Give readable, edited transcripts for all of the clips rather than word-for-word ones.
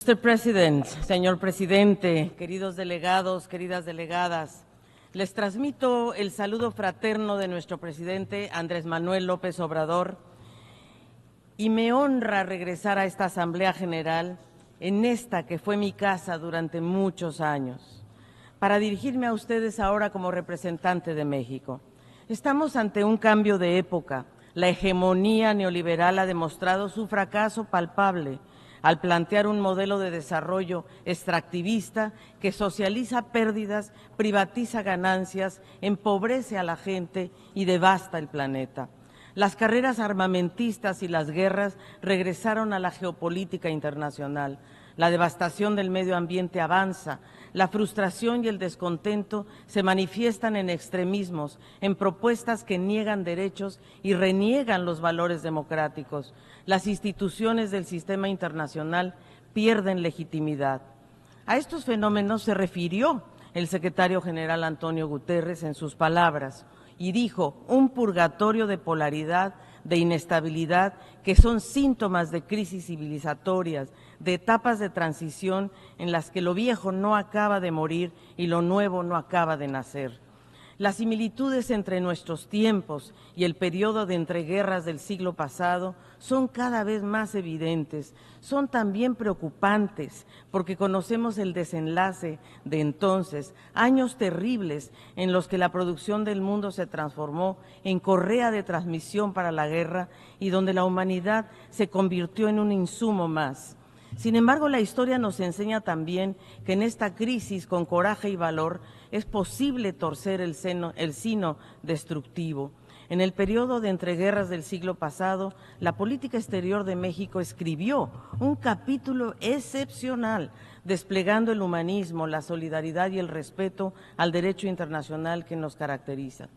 Mr. President, señor presidente, queridos delegados, queridas delegadas, les transmito el saludo fraterno de nuestro presidente Andrés Manuel López Obrador y me honra regresar a esta Asamblea General, en esta que fue mi casa durante muchos años, para dirigirme a ustedes ahora como representante de México. Estamos ante un cambio de época. La hegemonía neoliberal ha demostrado su fracaso palpable al plantear un modelo de desarrollo extractivista que socializa pérdidas, privatiza ganancias, empobrece a la gente y devasta el planeta. Las carreras armamentistas y las guerras regresaron a la geopolítica internacional. La devastación del medio ambiente avanza, la frustración y el descontento se manifiestan en extremismos, en propuestas que niegan derechos y reniegan los valores democráticos. Las instituciones del sistema internacional pierden legitimidad. A estos fenómenos se refirió el secretario general Antonio Guterres en sus palabras y dijo: un purgatorio de polaridad, de inestabilidad, que son síntomas de crisis civilizatorias, de etapas de transición en las que lo viejo no acaba de morir y lo nuevo no acaba de nacer. Las similitudes entre nuestros tiempos y el periodo de entreguerras del siglo pasado son cada vez más evidentes, son también preocupantes porque conocemos el desenlace de entonces, años terribles en los que la producción del mundo se transformó en correa de transmisión para la guerra y donde la humanidad se convirtió en un insumo más. Sin embargo, la historia nos enseña también que en esta crisis, con coraje y valor, es posible torcer el sino destructivo. En el periodo de entreguerras del siglo pasado, la política exterior de México escribió un capítulo excepcional, desplegando el humanismo, la solidaridad y el respeto al derecho internacional que nos caracteriza.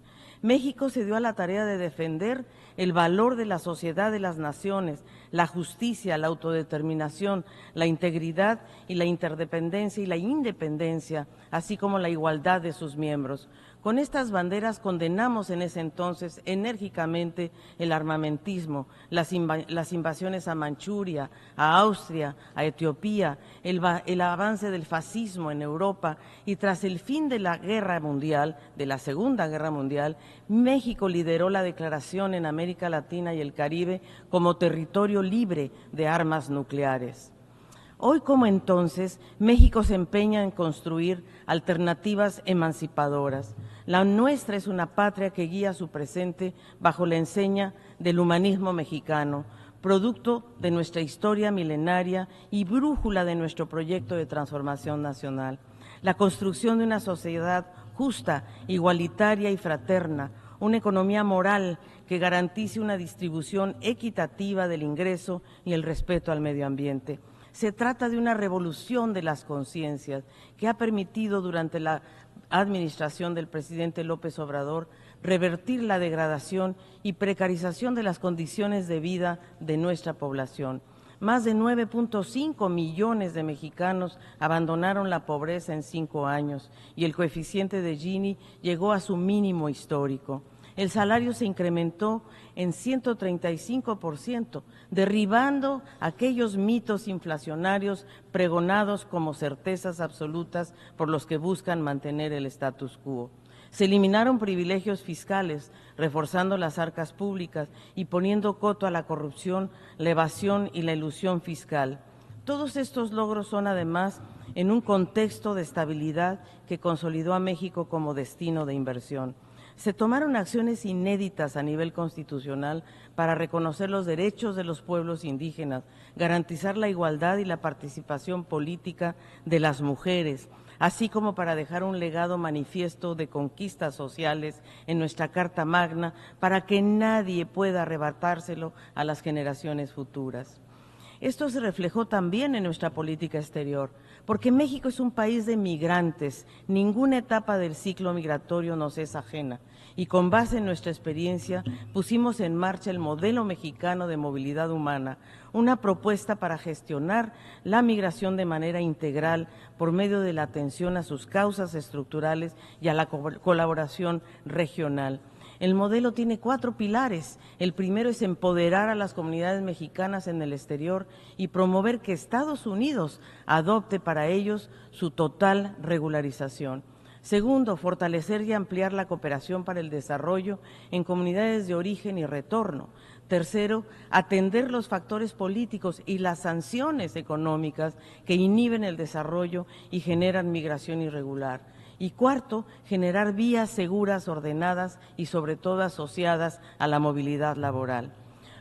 México se dio a la tarea de defender el valor de la sociedad de las naciones, la justicia, la autodeterminación, la integridad y la interdependencia y la independencia, así como la igualdad de sus miembros. Con estas banderas condenamos en ese entonces enérgicamente el armamentismo, las invasiones a Manchuria, a Austria, a Etiopía, el avance del fascismo en Europa y tras el fin de la Guerra Mundial, de la Segunda Guerra Mundial, México lideró la declaración en América Latina y el Caribe como territorio libre de armas nucleares. Hoy como entonces, México se empeña en construir alternativas emancipadoras. La nuestra es una patria que guía su presente bajo la enseña del humanismo mexicano, producto de nuestra historia milenaria y brújula de nuestro proyecto de transformación nacional. La construcción de una sociedad justa, igualitaria y fraterna, una economía moral que garantice una distribución equitativa del ingreso y el respeto al medio ambiente. Se trata de una revolución de las conciencias que ha permitido durante la administración del presidente López Obrador revertir la degradación y precarización de las condiciones de vida de nuestra población. Más de 9.5 millones de mexicanos abandonaron la pobreza en 5 años y el coeficiente de Gini llegó a su mínimo histórico. El salario se incrementó en 135%, derribando aquellos mitos inflacionarios pregonados como certezas absolutas por los que buscan mantener el status quo. Se eliminaron privilegios fiscales, reforzando las arcas públicas y poniendo coto a la corrupción, la evasión y la elusión fiscal. Todos estos logros son además en un contexto de estabilidad que consolidó a México como destino de inversión. Se tomaron acciones inéditas a nivel constitucional para reconocer los derechos de los pueblos indígenas, garantizar la igualdad y la participación política de las mujeres, así como para dejar un legado manifiesto de conquistas sociales en nuestra Carta Magna para que nadie pueda arrebatárselo a las generaciones futuras. Esto se reflejó también en nuestra política exterior, porque México es un país de migrantes, ninguna etapa del ciclo migratorio nos es ajena, y con base en nuestra experiencia pusimos en marcha el modelo mexicano de movilidad humana, una propuesta para gestionar la migración de manera integral por medio de la atención a sus causas estructurales y a la colaboración regional. El modelo tiene 4 pilares. El primero es empoderar a las comunidades mexicanas en el exterior y promover que Estados Unidos adopte para ellos su total regularización. Segundo, fortalecer y ampliar la cooperación para el desarrollo en comunidades de origen y retorno. Tercero, atender los factores políticos y las sanciones económicas que inhiben el desarrollo y generan migración irregular. Y cuarto, generar vías seguras, ordenadas y sobre todo asociadas a la movilidad laboral.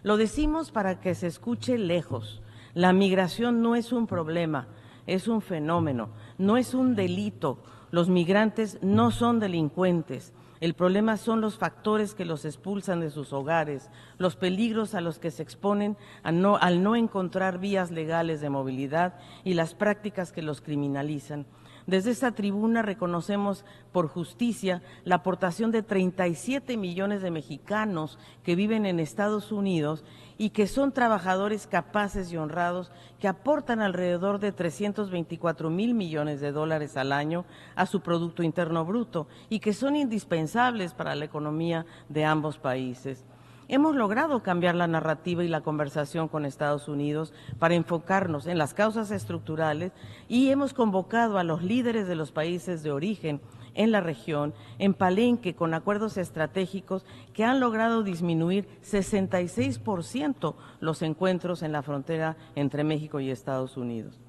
Lo decimos para que se escuche lejos. La migración no es un problema, es un fenómeno, no es un delito. Los migrantes no son delincuentes. El problema son los factores que los expulsan de sus hogares, los peligros a los que se exponen al no encontrar vías legales de movilidad y las prácticas que los criminalizan. Desde esta tribuna reconocemos por justicia la aportación de 37 millones de mexicanos que viven en Estados Unidos y que son trabajadores capaces y honrados que aportan alrededor de 324,000 millones de dólares al año a su Producto Interno Bruto y que son indispensables para la economía de ambos países. Hemos logrado cambiar la narrativa y la conversación con Estados Unidos para enfocarnos en las causas estructurales y hemos convocado a los líderes de los países de origen en la región, en Palenque, con acuerdos estratégicos que han logrado disminuir 66% los encuentros en la frontera entre México y Estados Unidos.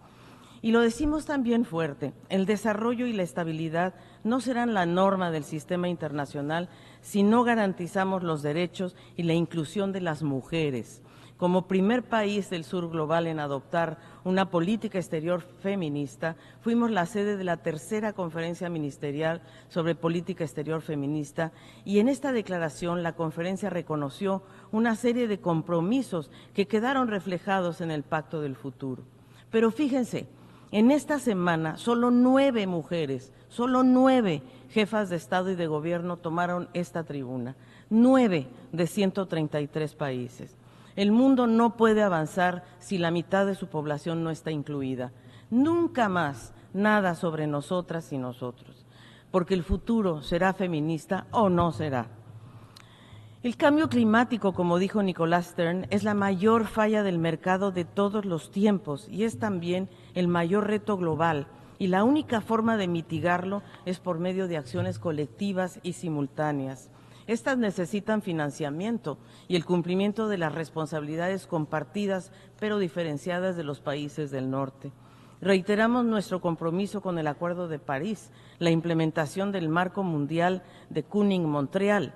Y lo decimos también fuerte, el desarrollo y la estabilidad no serán la norma del sistema internacional si no garantizamos los derechos y la inclusión de las mujeres. Como primer país del sur global en adoptar una política exterior feminista, fuimos la sede de la tercera conferencia ministerial sobre política exterior feminista y en esta declaración la conferencia reconoció una serie de compromisos que quedaron reflejados en el Pacto del Futuro. Pero fíjense, en esta semana solo 9 mujeres, solo 9 jefas de Estado y de Gobierno tomaron esta tribuna, 9 de 133 países. El mundo no puede avanzar si la mitad de su población no está incluida. Nunca más nada sobre nosotras y nosotros, porque el futuro será feminista o no será. El cambio climático, como dijo Nicolás Stern, es la mayor falla del mercado de todos los tiempos y es también el mayor reto global. Y la única forma de mitigarlo es por medio de acciones colectivas y simultáneas. Estas necesitan financiamiento y el cumplimiento de las responsabilidades compartidas pero diferenciadas de los países del norte. Reiteramos nuestro compromiso con el Acuerdo de París, la implementación del Marco Mundial de Kunming-Montreal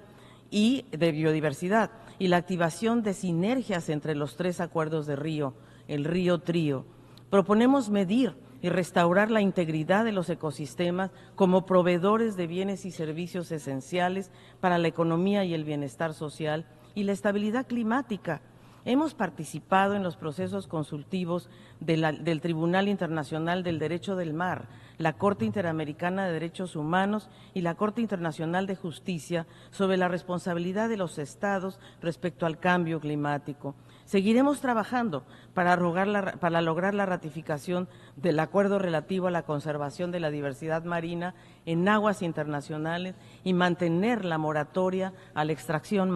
y de biodiversidad y la activación de sinergias entre los 3 acuerdos de Río, el Río Trío. Proponemos medir y restaurar la integridad de los ecosistemas como proveedores de bienes y servicios esenciales para la economía y el bienestar social y la estabilidad climática. Hemos participado en los procesos consultivos del Tribunal Internacional del Derecho del Mar, la Corte Interamericana de Derechos Humanos y la Corte Internacional de Justicia sobre la responsabilidad de los estados respecto al cambio climático. Seguiremos trabajando para lograr la ratificación del acuerdo relativo a la conservación de la diversidad marina en aguas internacionales y mantener la moratoria a la extracción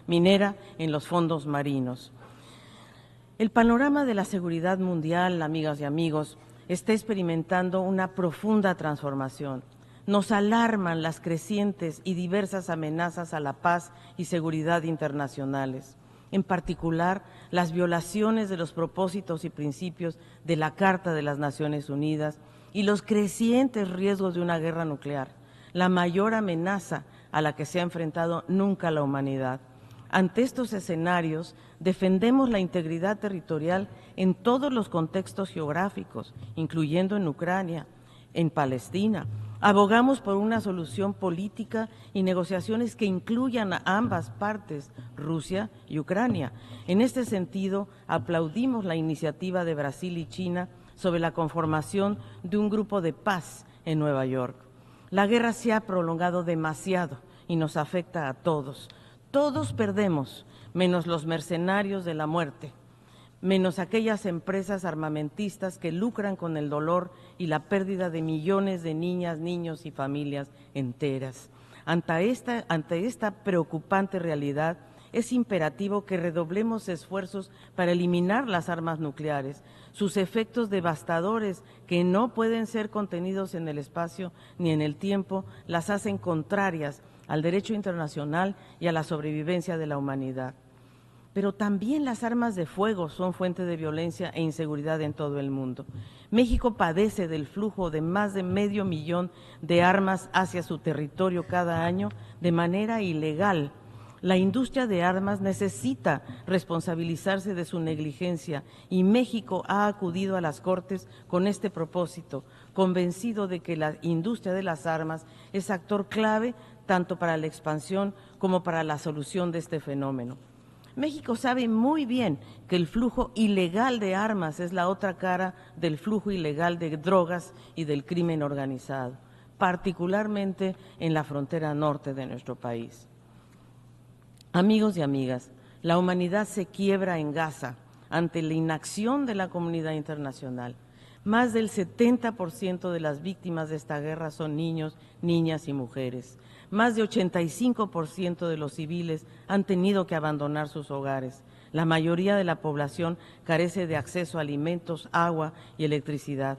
minera en los fondos marinos. El panorama de la seguridad mundial, amigas y amigos, está experimentando una profunda transformación. Nos alarman las crecientes y diversas amenazas a la paz y seguridad internacionales. En particular, las violaciones de los propósitos y principios de la Carta de las Naciones Unidas y los crecientes riesgos de una guerra nuclear, la mayor amenaza a la que se ha enfrentado nunca la humanidad. Ante estos escenarios, defendemos la integridad territorial en todos los contextos geográficos, incluyendo en Ucrania, en Palestina. Abogamos por una solución política y negociaciones que incluyan a ambas partes, Rusia y Ucrania. En este sentido, aplaudimos la iniciativa de Brasil y China sobre la conformación de un grupo de paz en Nueva York. La guerra se ha prolongado demasiado y nos afecta a todos. Todos perdemos, menos los mercenarios de la muerte, menos aquellas empresas armamentistas que lucran con el dolor y la pérdida de millones de niñas, niños y familias enteras. Ante esta preocupante realidad, es imperativo que redoblemos esfuerzos para eliminar las armas nucleares, sus efectos devastadores que no pueden ser contenidos en el espacio ni en el tiempo, las hacen contrarias al derecho internacional y a la sobrevivencia de la humanidad. Pero también las armas de fuego son fuente de violencia e inseguridad en todo el mundo. México padece del flujo de más de 500,000 de armas hacia su territorio cada año de manera ilegal. La industria de armas necesita responsabilizarse de su negligencia y México ha acudido a las Cortes con este propósito, convencido de que la industria de las armas es actor clave tanto para la expansión como para la solución de este fenómeno. México sabe muy bien que el flujo ilegal de armas es la otra cara del flujo ilegal de drogas y del crimen organizado, particularmente en la frontera norte de nuestro país. Amigos y amigas, la humanidad se quiebra en Gaza ante la inacción de la comunidad internacional. Más del 70% de las víctimas de esta guerra son niños, niñas y mujeres. Más de 85% de los civiles han tenido que abandonar sus hogares. La mayoría de la población carece de acceso a alimentos, agua y electricidad.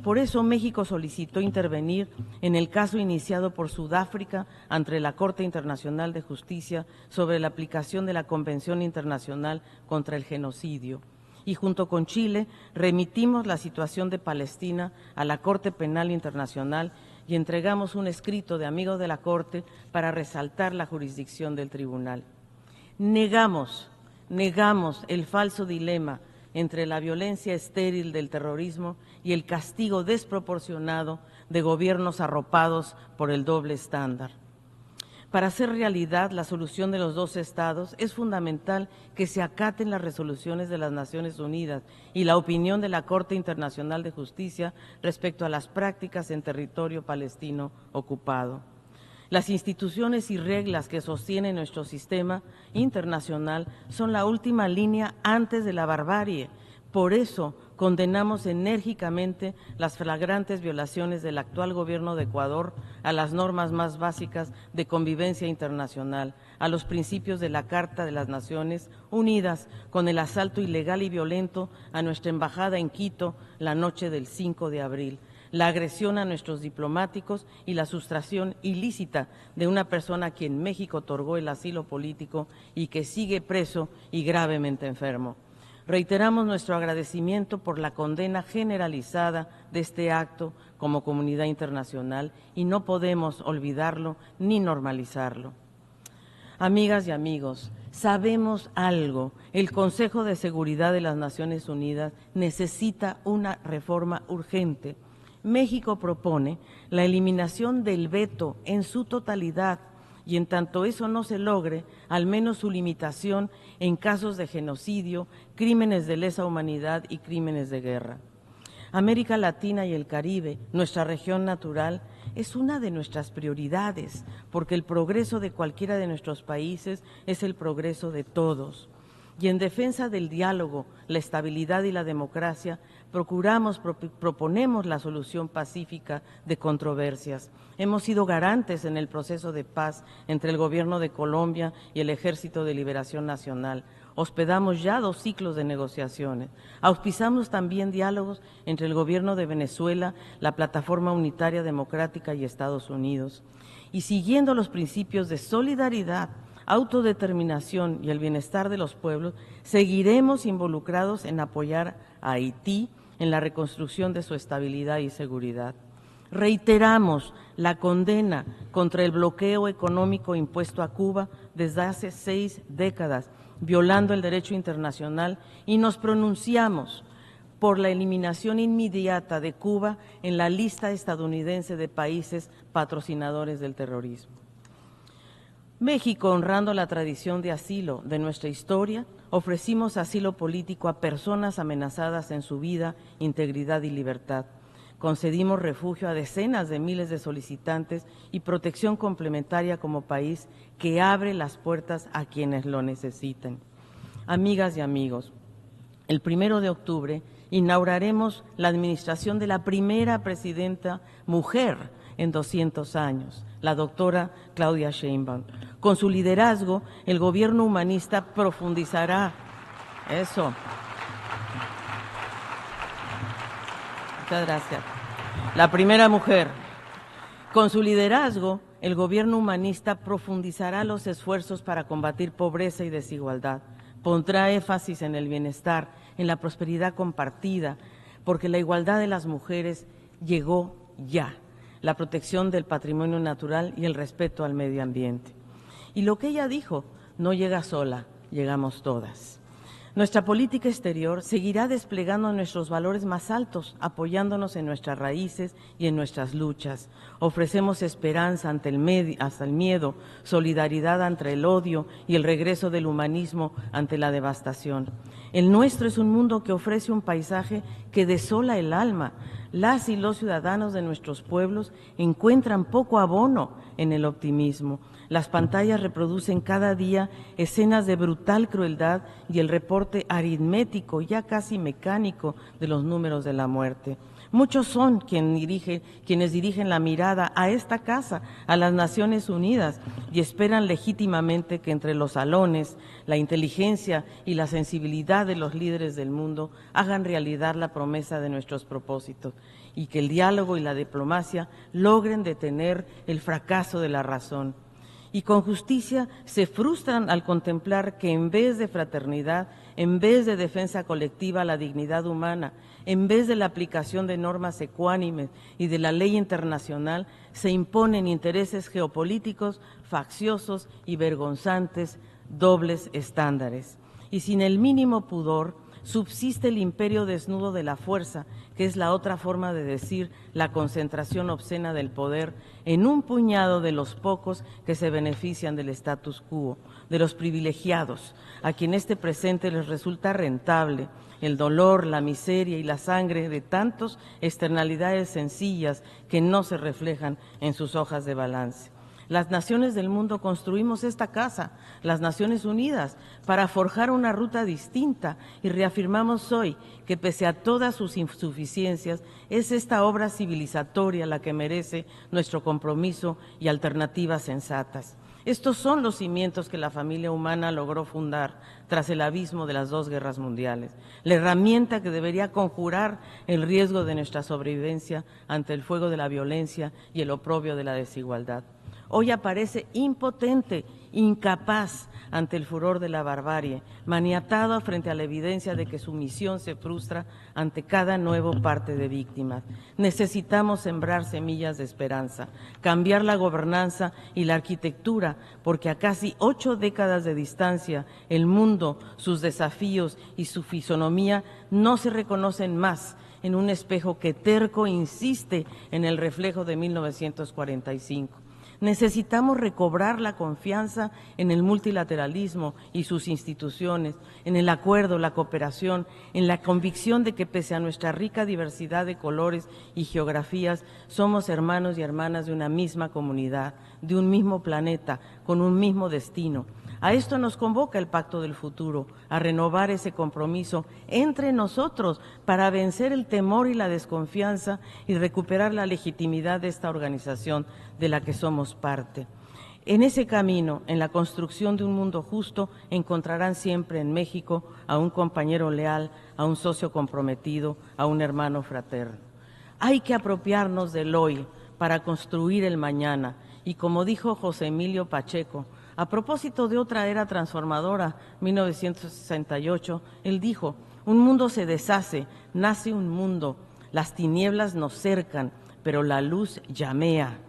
Por eso México solicitó intervenir en el caso iniciado por Sudáfrica ante la Corte Internacional de Justicia sobre la aplicación de la Convención Internacional contra el Genocidio. Y junto con Chile remitimos la situación de Palestina a la Corte Penal Internacional y entregamos un escrito de amigos de la Corte para resaltar la jurisdicción del tribunal. Negamos el falso dilema entre la violencia estéril del terrorismo y el castigo desproporcionado de gobiernos arropados por el doble estándar. Para hacer realidad la solución de los dos estados, es fundamental que se acaten las resoluciones de las Naciones Unidas y la opinión de la Corte Internacional de Justicia respecto a las prácticas en territorio palestino ocupado. Las instituciones y reglas que sostienen nuestro sistema internacional son la última línea antes de la barbarie. Por eso condenamos enérgicamente las flagrantes violaciones del actual gobierno de Ecuador a las normas más básicas de convivencia internacional, a los principios de la Carta de las Naciones Unidas, con el asalto ilegal y violento a nuestra embajada en Quito la noche del 5 de abril, la agresión a nuestros diplomáticos y la sustracción ilícita de una persona a quien México otorgó el asilo político y que sigue preso y gravemente enfermo. Reiteramos nuestro agradecimiento por la condena generalizada de este acto como comunidad internacional y no podemos olvidarlo ni normalizarlo. Amigas y amigos, sabemos algo. El Consejo de Seguridad de las Naciones Unidas necesita una reforma urgente. México propone la eliminación del veto en su totalidad y en tanto eso no se logre, al menos su limitación en casos de genocidio, crímenes de lesa humanidad y crímenes de guerra. América Latina y el Caribe, nuestra región natural, es una de nuestras prioridades, porque el progreso de cualquiera de nuestros países es el progreso de todos. Y en defensa del diálogo, la estabilidad y la democracia, proponemos la solución pacífica de controversias. Hemos sido garantes en el proceso de paz entre el Gobierno de Colombia y el Ejército de Liberación Nacional. Hospedamos ya 2 ciclos de negociaciones. Auspiciamos también diálogos entre el Gobierno de Venezuela, la Plataforma Unitaria Democrática y Estados Unidos. Y siguiendo los principios de solidaridad, autodeterminación y el bienestar de los pueblos, seguiremos involucrados en apoyar a Haití en la reconstrucción de su estabilidad y seguridad. Reiteramos la condena contra el bloqueo económico impuesto a Cuba desde hace 6 décadas, violando el derecho internacional, y nos pronunciamos por la eliminación inmediata de Cuba en la lista estadounidense de países patrocinadores del terrorismo. México, honrando la tradición de asilo de nuestra historia, ofrecimos asilo político a personas amenazadas en su vida, integridad y libertad. Concedimos refugio a decenas de miles de solicitantes y protección complementaria como país que abre las puertas a quienes lo necesiten. Amigas y amigos, el 1 de octubre inauguraremos la administración de la primera presidenta mujer en 200 años, la doctora Claudia Sheinbaum. Con su liderazgo, el gobierno humanista profundizará eso. Muchas gracias. La primera mujer. Con su liderazgo, el gobierno humanista profundizará los esfuerzos para combatir pobreza y desigualdad. Pondrá énfasis en el bienestar, en la prosperidad compartida, porque la igualdad de las mujeres llegó ya, la protección del patrimonio natural y el respeto al medio ambiente. Y lo que ella dijo, no llega sola, llegamos todas. Nuestra política exterior seguirá desplegando nuestros valores más altos, apoyándonos en nuestras raíces y en nuestras luchas. Ofrecemos esperanza ante el miedo, solidaridad ante el odio y el regreso del humanismo ante la devastación. El nuestro es un mundo que ofrece un paisaje que desola el alma. Las y los ciudadanos de nuestros pueblos encuentran poco abono en el optimismo. Las pantallas reproducen cada día escenas de brutal crueldad y el reporte aritmético, ya casi mecánico, de los números de la muerte. Muchos son quienes dirigen la mirada a esta casa, a las Naciones Unidas, y esperan legítimamente que entre los salones, la inteligencia y la sensibilidad de los líderes del mundo hagan realidad la promesa de nuestros propósitos y que el diálogo y la diplomacia logren detener el fracaso de la razón. Y con justicia se frustran al contemplar que en vez de fraternidad, en vez de defensa colectiva a la dignidad humana, en vez de la aplicación de normas ecuánimes y de la ley internacional, se imponen intereses geopolíticos, facciosos y vergonzantes, dobles estándares. Y sin el mínimo pudor, subsiste el imperio desnudo de la fuerza, que es la otra forma de decir la concentración obscena del poder en un puñado de los pocos que se benefician del status quo, de los privilegiados, a quien este presente les resulta rentable, el dolor, la miseria y la sangre de tantas externalidades sencillas que no se reflejan en sus hojas de balance. Las naciones del mundo construimos esta casa, las Naciones Unidas, para forjar una ruta distinta y reafirmamos hoy que pese a todas sus insuficiencias, es esta obra civilizatoria la que merece nuestro compromiso y alternativas sensatas. Estos son los cimientos que la familia humana logró fundar tras el abismo de las 2 guerras mundiales, la herramienta que debería conjurar el riesgo de nuestra sobrevivencia ante el fuego de la violencia y el oprobio de la desigualdad. Hoy aparece impotente, incapaz ante el furor de la barbarie, maniatado frente a la evidencia de que su misión se frustra ante cada nuevo parte de víctimas. Necesitamos sembrar semillas de esperanza, cambiar la gobernanza y la arquitectura, porque a casi 8 décadas de distancia, el mundo, sus desafíos y su fisonomía no se reconocen más en un espejo que terco insiste en el reflejo de 1945. Necesitamos recobrar la confianza en el multilateralismo y sus instituciones, en el acuerdo, la cooperación, en la convicción de que pese a nuestra rica diversidad de colores y geografías, somos hermanos y hermanas de una misma comunidad, de un mismo planeta, con un mismo destino. A esto nos convoca el Pacto del Futuro, a renovar ese compromiso entre nosotros para vencer el temor y la desconfianza y recuperar la legitimidad de esta organización de la que somos parte. En ese camino, en la construcción de un mundo justo, encontrarán siempre en México a un compañero leal, a un socio comprometido, a un hermano fraterno. Hay que apropiarnos del hoy para construir el mañana y, como dijo José Emilio Pacheco, a propósito de otra era transformadora, 1968, él dijo: un mundo se deshace, nace un mundo, las tinieblas nos cercan, pero la luz llamea.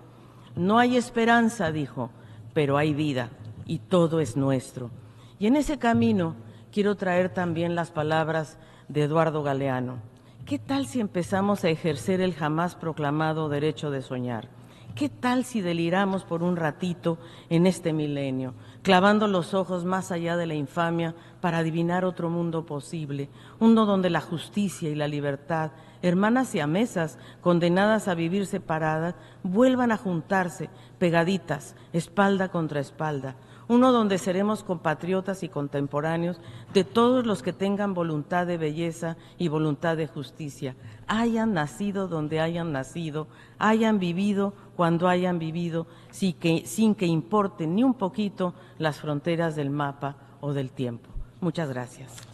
No hay esperanza, dijo, pero hay vida y todo es nuestro. Y en ese camino quiero traer también las palabras de Eduardo Galeano. ¿Qué tal si empezamos a ejercer el jamás proclamado derecho de soñar? ¿Qué tal si deliramos por un ratito en este milenio, clavando los ojos más allá de la infamia para adivinar otro mundo posible, uno donde la justicia y la libertad, hermanas siamesas condenadas a vivir separadas, vuelvan a juntarse, pegaditas, espalda contra espalda, uno donde seremos compatriotas y contemporáneos de todos los que tengan voluntad de belleza y voluntad de justicia, hayan nacido donde hayan nacido, hayan vivido cuando hayan vivido, sin que importen ni un poquito las fronteras del mapa o del tiempo. Muchas gracias.